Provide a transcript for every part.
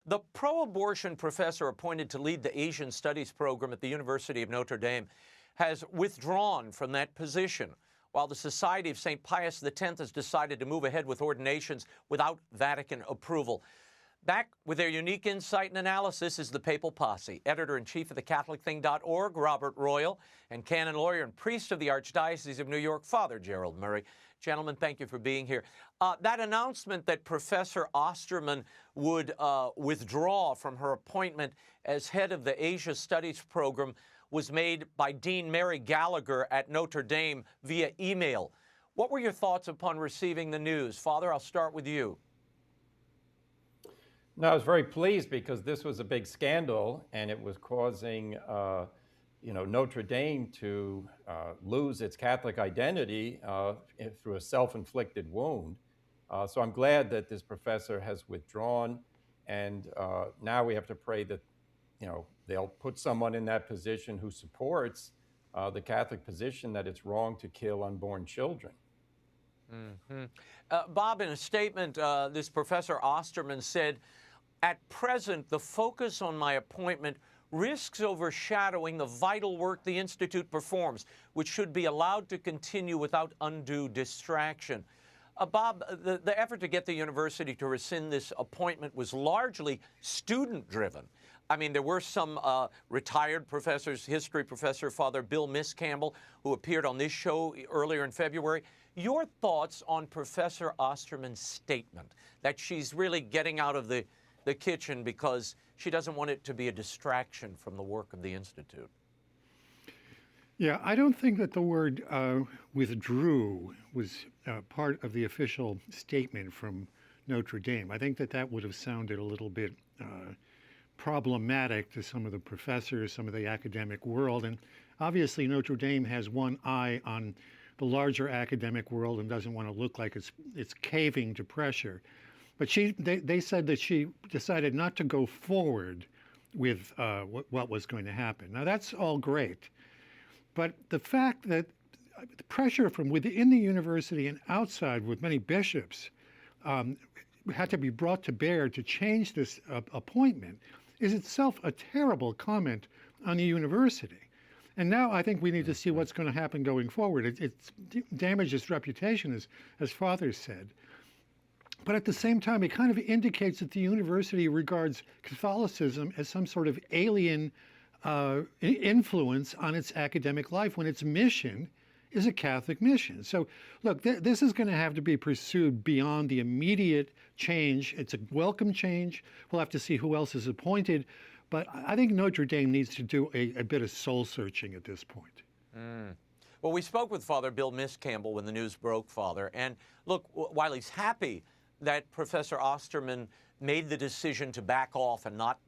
The pro-abortion professor appointed to lead the Asian Studies program at the University of Notre Dame has withdrawn from that position, while the Society of St. Pius X has decided to move ahead with ordinations without Vatican approval. Back with their unique insight and analysis is the Papal Posse, editor-in-chief of thecatholicthing.org, Robert Royal, and canon lawyer and priest of the Archdiocese of New York, Father Gerald Murray. Gentlemen, thank you for being here. That announcement that Professor Ostermann would withdraw from her appointment as head of the Asia Studies program was made by Dean Mary Gallagher at Notre Dame via email. What were your thoughts upon receiving the news? Father, I'll start with you. No, I was very pleased because this was a big scandal and it was causing Notre Dame to lose its Catholic identity through a self-inflicted wound. So I'm glad that this professor has withdrawn, and now we have to pray that they'll put someone in that position who supports the Catholic position that it's wrong to kill unborn children. Mm-hmm. Bob, in a statement, this Professor Ostermann said, "At present, the focus on my appointment risks overshadowing the vital work the Institute performs, which should be allowed to continue without undue distraction." Bob, the effort to get the university to rescind this appointment was largely student-driven. I mean, there were some retired professors, history professor Father Bill Miscampbell, who appeared on this show earlier in February. Your thoughts on Professor Ostermann's statement that she's really getting out of the kitchen because she doesn't want it to be a distraction from the work of the Institute? Yeah, I don't think that the word withdrew was part of the official statement from Notre Dame. I think that that would have sounded a little bit problematic to some of the professors, some of the academic world. And obviously Notre Dame has one eye on the larger academic world and doesn't want to look like it's caving to pressure. But they said that she decided not to go forward with what was going to happen. Now, that's all great. But the fact that the pressure from within the university and outside with many bishops had to be brought to bear to change this appointment is itself a terrible comment on the university. And now I think we need to see what's going to happen going forward. It's damaged its reputation, as Father said. But at the same time, it kind of indicates that the university regards Catholicism as some sort of alien influence on its academic life when its mission is a Catholic mission. So look, this is going to have to be pursued beyond the immediate change. It's a welcome change. We'll have to see who else is appointed. But I think Notre Dame needs to do a bit of soul searching at this point. Mm. Well, we spoke with Father Bill Miscampbell when the news broke, Father. And look, while he's happy that Professor Ostermann made the decision to back off and not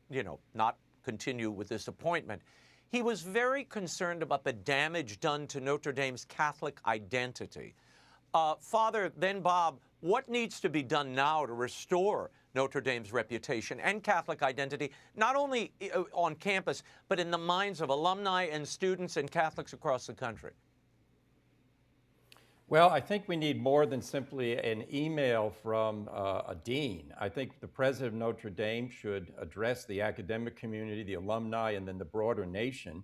continue with this appointment, he was very concerned about the damage done to Notre Dame's Catholic identity. Father, then Bob, what needs to be done now to restore Notre Dame's reputation and Catholic identity, not only on campus, but in the minds of alumni and students and Catholics across the country? Well, I think we need more than simply an email from a dean. I think the president of Notre Dame should address the academic community, the alumni, and then the broader nation,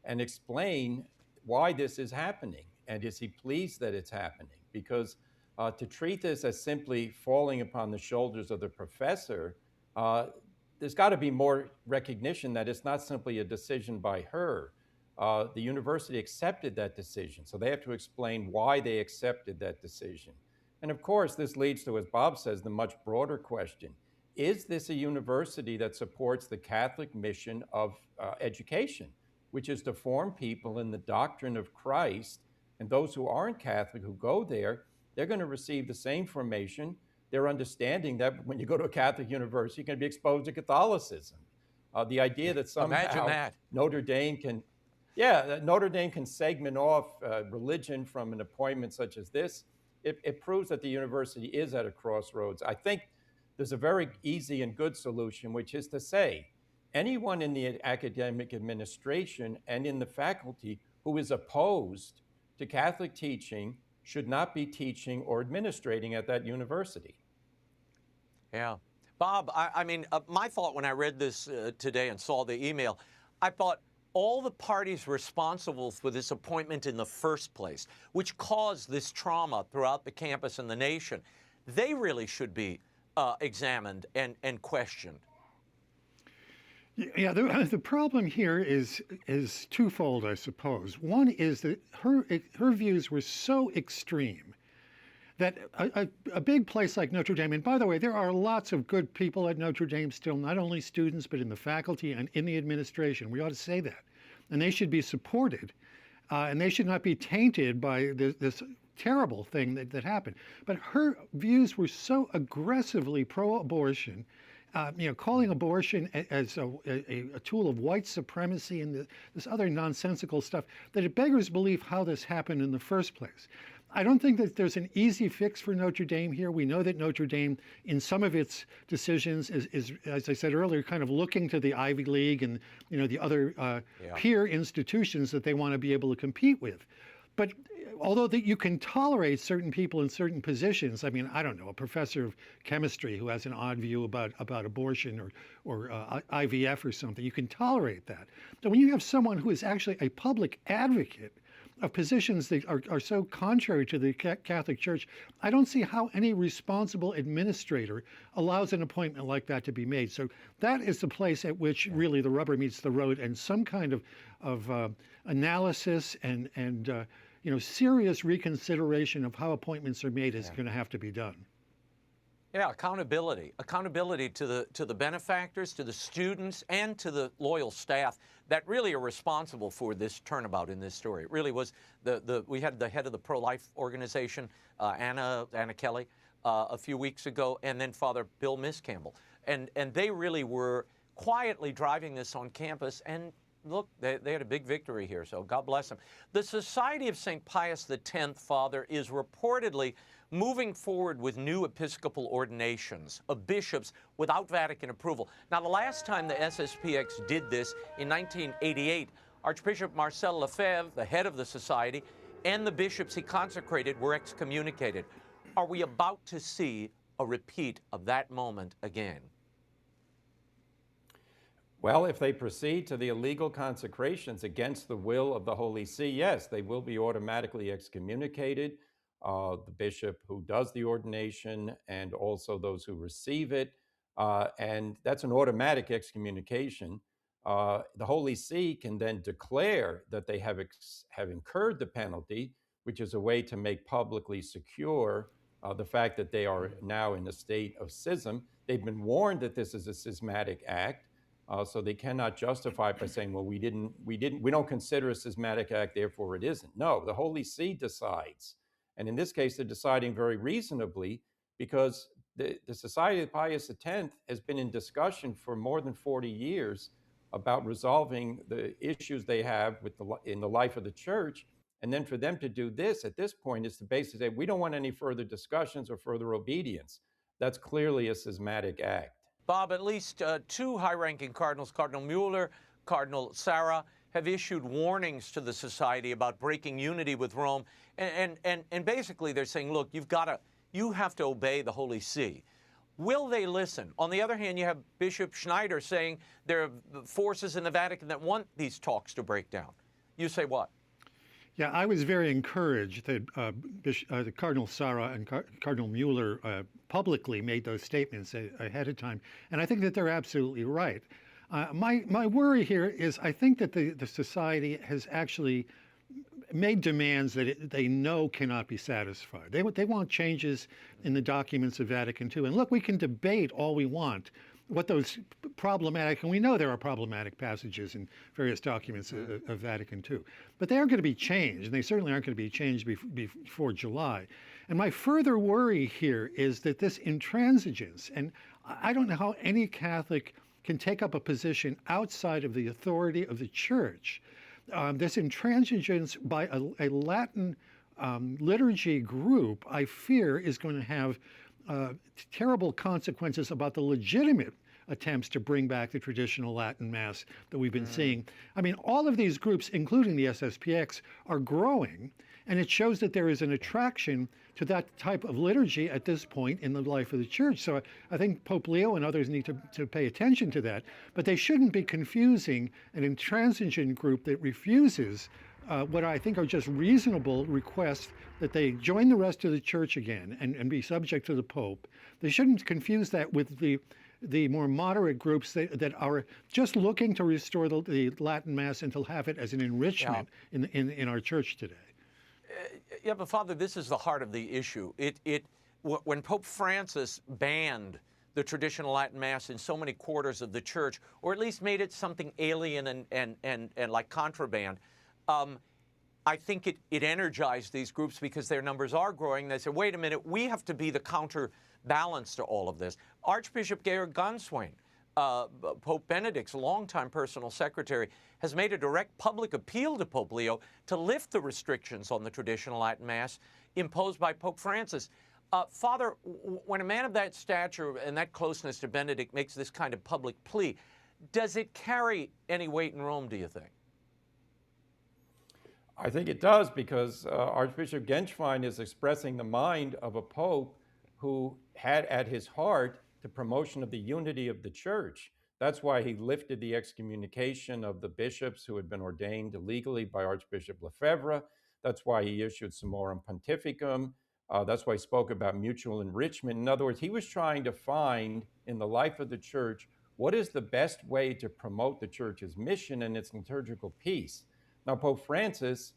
and explain why this is happening. And is he pleased that it's happening? Because to treat this as simply falling upon the shoulders of the professor, there's got to be more recognition that it's not simply a decision by her. The university accepted that decision, so they have to explain why they accepted that decision. And of course, this leads to, as Bob says, the much broader question. Is this a university that supports the Catholic mission of education, which is to form people in the doctrine of Christ? And those who aren't Catholic, who go there, they're going to receive the same formation. They're understanding that when you go to a Catholic university, you're going to be exposed to Catholicism. The idea that somehow Notre Dame can segment off religion from an appointment such as this, it proves that the university is at a crossroads. I think there's a very easy and good solution, which is to say, anyone in the academic administration and in the faculty who is opposed to Catholic teaching should not be teaching or administrating at that university. Yeah. Bob, I mean, my thought when I read this today and saw the email, I thought all the parties responsible for this appointment in the first place, which caused this trauma throughout the campus and the nation, they really should be examined and questioned. Yeah, the problem here is twofold, I suppose. One is that her views were so extreme that a big place like Notre Dame, and by the way, there are lots of good people at Notre Dame still, not only students, but in the faculty and in the administration. We ought to say that. And they should be supported, and they should not be tainted by this terrible thing that happened. But her views were so aggressively pro-abortion, calling abortion as a tool of white supremacy and this other nonsensical stuff, that it beggars belief how this happened in the first place. I don't think that there's an easy fix for Notre Dame here. We know that Notre Dame, in some of its decisions, is as I said earlier, kind of looking to the Ivy League and the other peer institutions that they want to be able to compete with. But although you can tolerate certain people in certain positions, I mean, I don't know, a professor of chemistry who has an odd view about abortion or IVF or something, you can tolerate that. But when you have someone who is actually a public advocate of positions that are so contrary to the Catholic Church, I don't see how any responsible administrator allows an appointment like that to be made. So that is the place at which really the rubber meets the road, and some kind of analysis and serious reconsideration of how appointments are made is going to have to be done. Yeah, accountability to the benefactors, to the students, and to the loyal staff that really are responsible for this turnabout in this story. It really was we had the head of the pro-life organization, Anna Kelly, a few weeks ago, and then Father Bill Miscampbell, and they really were quietly driving this on campus. And look, they had a big victory here, so God bless them. The Society of St. Pius X, Father, is reportedly moving forward with new Episcopal ordinations of bishops without Vatican approval. Now, the last time the SSPX did this, in 1988, Archbishop Marcel Lefebvre, the head of the Society, and the bishops he consecrated were excommunicated. Are we about to see a repeat of that moment again? Well, if they proceed to the illegal consecrations against the will of the Holy See, yes, they will be automatically excommunicated. The bishop who does the ordination and also those who receive it. And that's an automatic excommunication. The Holy See can then declare that they have incurred the penalty, which is a way to make publicly secure the fact that they are now in a state of schism. They've been warned that this is a schismatic act. So they cannot justify by saying, well, we don't consider a schismatic act, therefore it isn't. No, the Holy See decides. And in this case, they're deciding very reasonably, because the Society of Pius X has been in discussion for more than 40 years about resolving the issues they have in the life of the church. And then for them to do this at this point is to basically say, we don't want any further discussions or further obedience. That's clearly a schismatic act. Bob, at least two high-ranking cardinals, Cardinal Mueller, Cardinal Sarah, have issued warnings to the Society about breaking unity with Rome. And basically they're saying, look, you have to obey the Holy See. Will they listen? On the other hand, you have Bishop Schneider saying there are forces in the Vatican that want these talks to break down. You say what? Yeah, I was very encouraged that the Cardinal Sarah and Cardinal Mueller publicly made those statements ahead of time, and I think that they're absolutely right. My worry here is I think that the Society has actually made demands that they know cannot be satisfied. They want changes in the documents of Vatican II. And look, we can debate all we want what those problematic, and we know there are problematic passages in various documents of Vatican II, but they aren't going to be changed, and they certainly aren't going to be changed before July. And my further worry here is that this intransigence, and I don't know how any Catholic can take up a position outside of the authority of the Church. This intransigence by a Latin liturgy group, I fear, is going to have terrible consequences about the legitimate attempts to bring back the traditional Latin Mass that we've been seeing. I mean, all of these groups, including the SSPX, are growing, and it shows that there is an attraction to that type of liturgy at this point in the life of the church. So I think Pope Leo and others need to pay attention to that, but they shouldn't be confusing an intransigent group that refuses what I think are just reasonable requests that they join the rest of the church again and be subject to the Pope. They shouldn't confuse that with the more moderate groups that are just looking to restore the Latin Mass and to have it as an enrichment in our church today. Yeah, but Father, this is the heart of the issue. When Pope Francis banned the traditional Latin Mass in so many quarters of the church, or at least made it something alien and like contraband, I think it energized these groups because their numbers are growing. They said, wait a minute, we have to be the counterbalance to all of this. Archbishop Georg Gonswein, Pope Benedict's longtime personal secretary, has made a direct public appeal to Pope Leo to lift the restrictions on the traditional Latin Mass imposed by Pope Francis. Father, when a man of that stature and that closeness to Benedict makes this kind of public plea, does it carry any weight in Rome, do you think? I think it does, because Archbishop Genswein is expressing the mind of a pope who had at his heart the promotion of the unity of the church. That's why he lifted the excommunication of the bishops who had been ordained illegally by Archbishop Lefebvre. That's why he issued Summorum Pontificum. That's why he spoke about mutual enrichment. In other words, he was trying to find in the life of the church what is the best way to promote the church's mission and its liturgical peace. Now, Pope Francis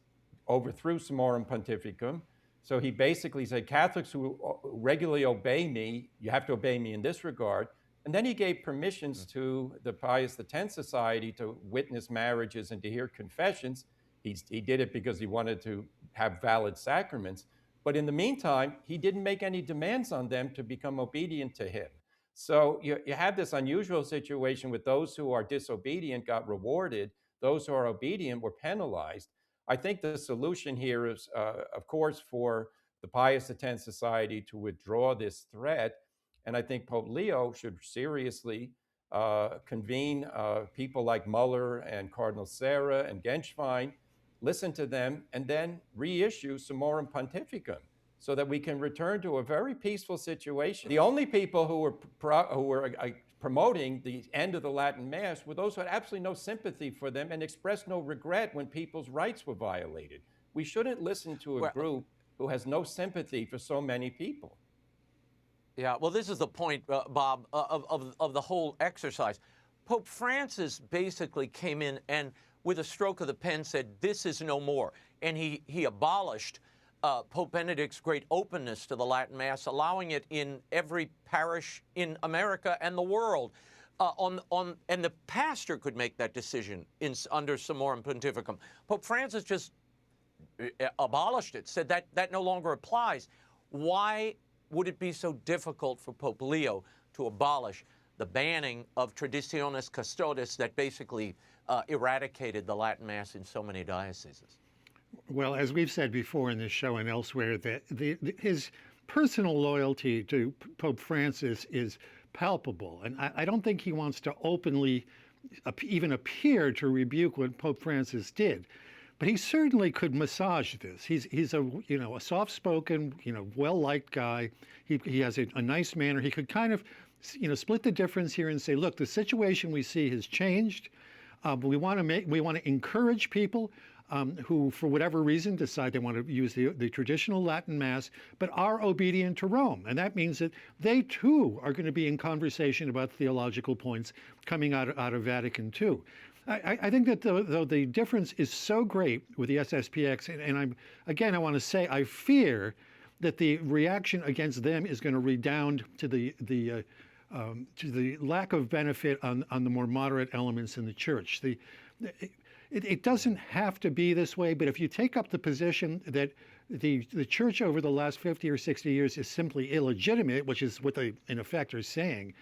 overthrew Summorum Pontificum, so he basically said, Catholics who regularly obey me, you have to obey me in this regard. And then he gave permissions to the Pius X Society to witness marriages and to hear confessions. He did it because he wanted to have valid sacraments. But in the meantime, he didn't make any demands on them to become obedient to him. So you have this unusual situation with those who are disobedient got rewarded, those who are obedient were penalized. I think the solution here is, of course, for the Pius X Society to withdraw this threat. And I think Pope Leo should seriously convene people like Muller and Cardinal Sarah and Genswein, listen to them, and then reissue Summorum Pontificum so that we can return to a very peaceful situation. The only people who were promoting the end of the Latin Mass were those who had absolutely no sympathy for them and expressed no regret when people's rights were violated. We shouldn't listen to a group who has no sympathy for so many people. Yeah, well, this is the point, Bob, of the whole exercise. Pope Francis basically came in and, with a stroke of the pen, said, this is no more. And he abolished Pope Benedict's great openness to the Latin Mass, allowing it in every parish in America and the world. And the pastor could make that decision under Summorum Pontificum. Pope Francis just abolished it, said that no longer applies. Why would it be so difficult for Pope Leo to abolish the banning of Traditionis Custodes that basically eradicated the Latin Mass in so many dioceses? Well, as we've said before in this show and elsewhere, that his personal loyalty to Pope Francis is palpable. And I don't think he wants to openly even appear to rebuke what Pope Francis did. But he certainly could massage this. He's a soft-spoken, well-liked guy. He has a nice manner. He could kind of, split the difference here and say, look, the situation we see has changed. We want to encourage people who, for whatever reason, decide they want to use the traditional Latin Mass, but are obedient to Rome. And that means that they, too, are going to be in conversation about theological points coming out of Vatican II. I think that though the difference is so great with the SSPX, and I want to say I fear that the reaction against them is going to redound to the lack of benefit on the more moderate elements in the church. It doesn't have to be this way, but if you take up the position that the church over the last 50 or 60 years is simply illegitimate, which is what they in effect are saying,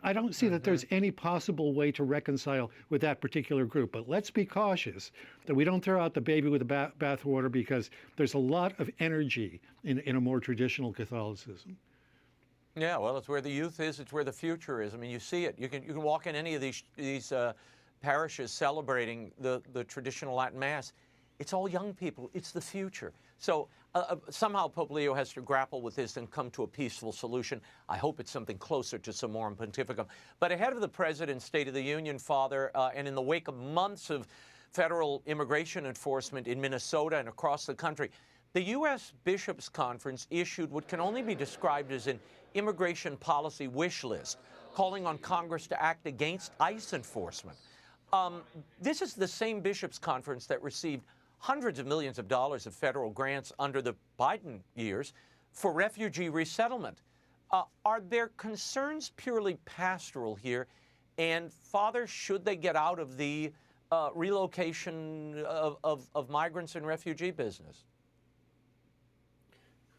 I don't see that there's any possible way to reconcile with that particular group. But let's be cautious that we don't throw out the baby with the bathwater, because there's a lot of energy in a more traditional Catholicism. Yeah, well, it's where the youth is. It's where the future is. I mean, you see it. You can walk in any of these parishes celebrating the traditional Latin Mass. It's all young people. It's the future. So somehow Pope Leo has to grapple with this and come to a peaceful solution. I hope it's something closer to Summorum Pontificum. But ahead of the President's State of the Union, Father, and in the wake of months of federal immigration enforcement in Minnesota and across the country, the U.S. Bishops' Conference issued what can only be described as an immigration policy wish list, calling on Congress to act against ICE enforcement. This is the same Bishops' Conference that received hundreds of millions of dollars of federal grants under the Biden years for refugee resettlement. Are there concerns purely pastoral here? And, Father, should they get out of the relocation of migrants and refugee business?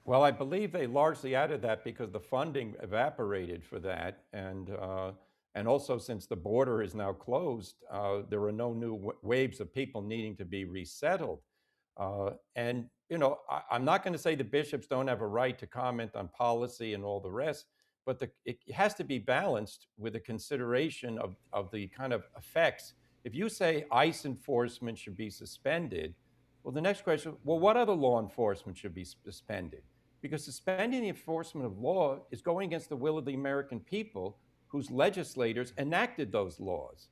Well, I believe they largely added that because the funding evaporated for that, and also since the border is now closed, there are no new waves of people needing to be resettled. And you know, I'm not going to say the bishops don't have a right to comment on policy and all the rest, but it has to be balanced with a consideration of the kind of effects. If you say ICE enforcement should be suspended, well, the next question, well, what other law enforcement should be suspended? Because suspending the enforcement of law is going against the will of the American people whose legislators enacted those laws.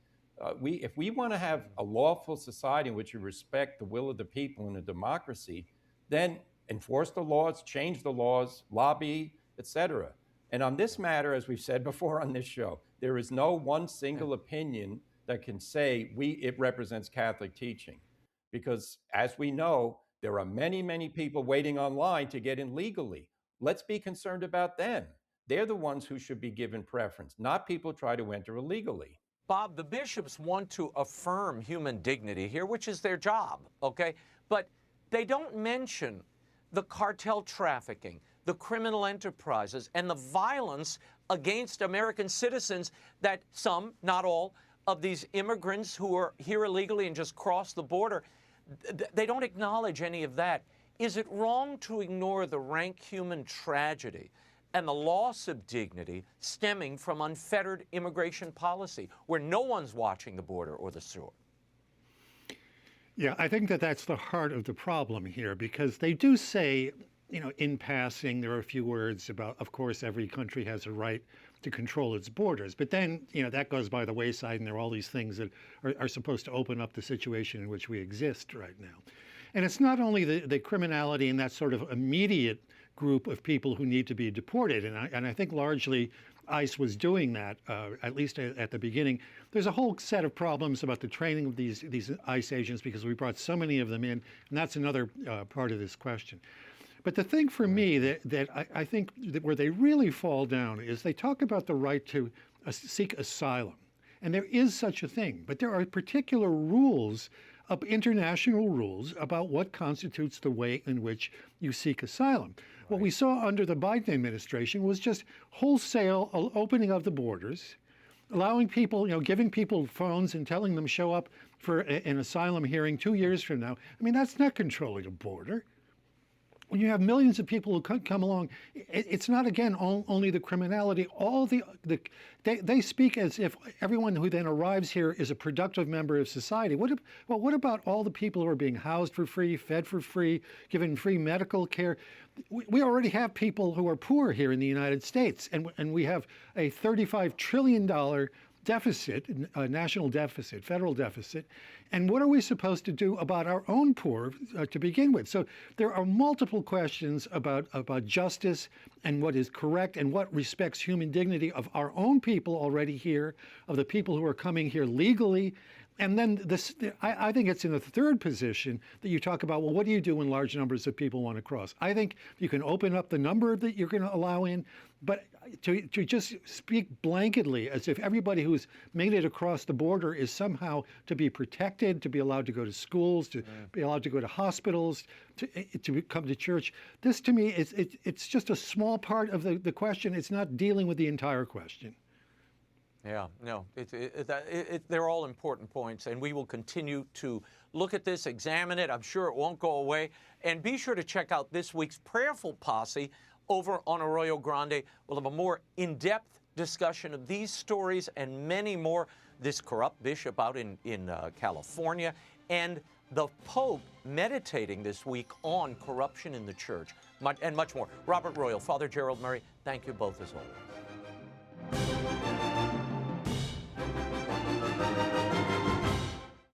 If we want to have a lawful society in which we respect the will of the people in a democracy, then enforce the laws, change the laws, lobby, etc. And on this matter, as we've said before on this show, there is no one single opinion that can say it represents Catholic teaching. Because as we know, there are many, many people waiting online to get in legally. Let's be concerned about them. They're the ones who should be given preference, not people try to enter illegally. Bob, the bishops want to affirm human dignity here, which is their job, okay? But they don't mention the cartel trafficking, the criminal enterprises, and the violence against American citizens that some, not all, of these immigrants who are here illegally and just cross the border, they don't acknowledge any of that. Is it wrong to ignore the rank human tragedy and the loss of dignity stemming from unfettered immigration policy, where no one's watching the border or the shore? Yeah, I think that that's the heart of the problem here, because they do say, you know, in passing, there are a few words about, of course, every country has a right to control its borders. But then, you know, that goes by the wayside, and there are all these things that are supposed to open up the situation in which we exist right now. And it's not only the criminality and that sort of immediate group of people who need to be deported, and I think largely ICE was doing that, at least at the beginning. There's a whole set of problems about the training of these ICE agents, because we brought so many of them in, and that's another part of this question. But the thing for me that I think that where they really fall down is they talk about the right to seek asylum. And there is such a thing, but there are particular rules, international rules, about what constitutes the way in which you seek asylum. Right. What we saw under the Biden administration was just wholesale opening of the borders, allowing people, you know, giving people phones and telling them show up for an asylum hearing 2 years from now. I mean, that's not controlling a border. When you have millions of people who come along, it's not, again, only the criminality. They speak as if everyone who then arrives here is a productive member of society. What about all the people who are being housed for free, fed for free, given free medical care? We already have people who are poor here in the United States, and we have a $35 trillion deficit, national deficit, federal deficit. And what are we supposed to do about our own poor to begin with? So there are multiple questions about justice and what is correct and what respects human dignity of our own people already here, of the people who are coming here legally. And then I think it's in the third position that you talk about, well, what do you do when large numbers of people want to cross? I think you can open up the number that you're going to allow in, but to just speak blanketly as if everybody who's made it across the border is somehow to be protected, to be allowed to go to schools, to be allowed to go to hospitals, to come to church. This, to me, it's just a small part of the question. It's not dealing with the entire question. Yeah, no, they're all important points, and we will continue to look at this, examine it. I'm sure it won't go away. And be sure to check out this week's Prayerful Posse over on Arroyo Grande. We'll have a more in-depth discussion of these stories and many more. This corrupt bishop out in California, and the Pope meditating this week on corruption in the church, and much more. Robert Royal, Father Gerald Murray, thank you both as always.